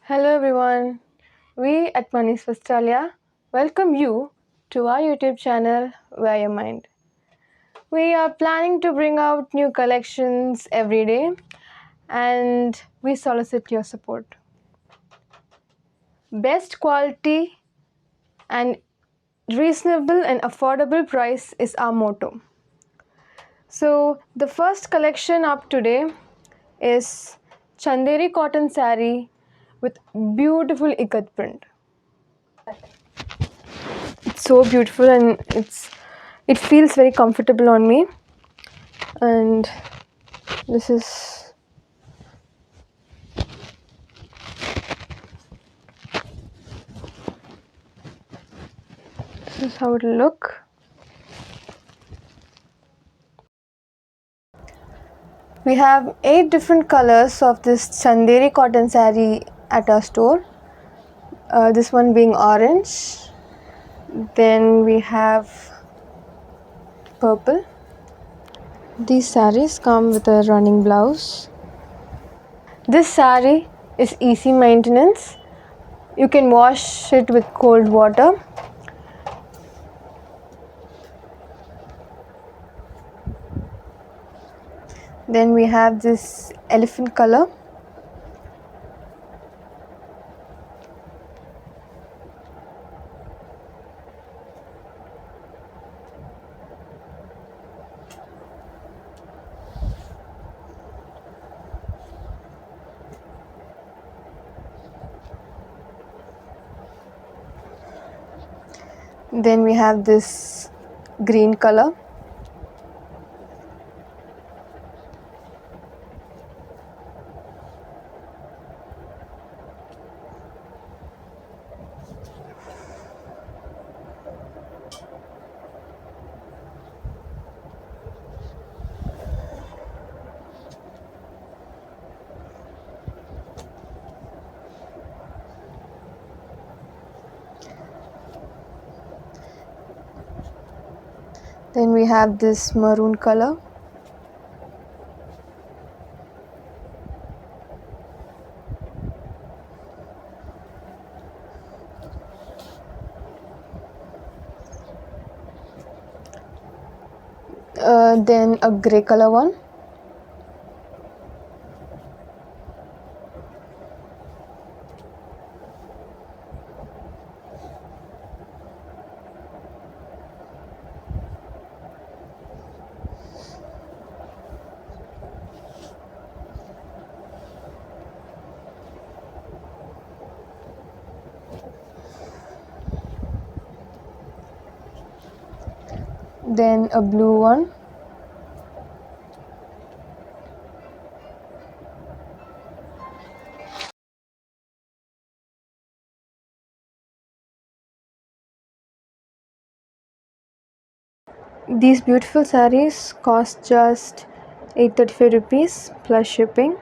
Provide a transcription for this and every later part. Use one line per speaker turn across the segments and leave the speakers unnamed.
Hello everyone. We at Vastralaya welcome you to our YouTube channel Wear Your Mind. We are planning to bring out new collections every day and we solicit your support. Best quality and reasonable and affordable price is our motto. So the first collection up today is Chanderi Cotton Saree with beautiful ikat print. It's so beautiful and it feels very comfortable on me, and this is how it will look. We have 8 different colors of this Chanderi cotton saree at our store. This one being orange, then we have purple. These sarees come with a running blouse. This saree is easy maintenance. You can wash it with cold water. Then we have this elephant color. Then we have this green color. Then we have this maroon color. Then a grey color one. Then a blue one. These beautiful sarees cost just 835 rupees plus shipping.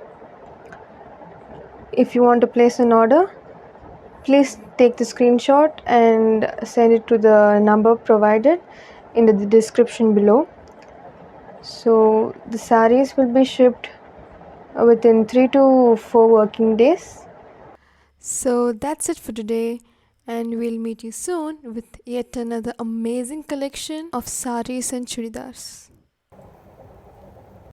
If you want to place an order, please take the screenshot and send it to the number provided in the description below. So the sarees will be shipped within 3 to 4 working days. So that's it for today, and we'll meet you soon with yet another amazing collection of sarees and churidars.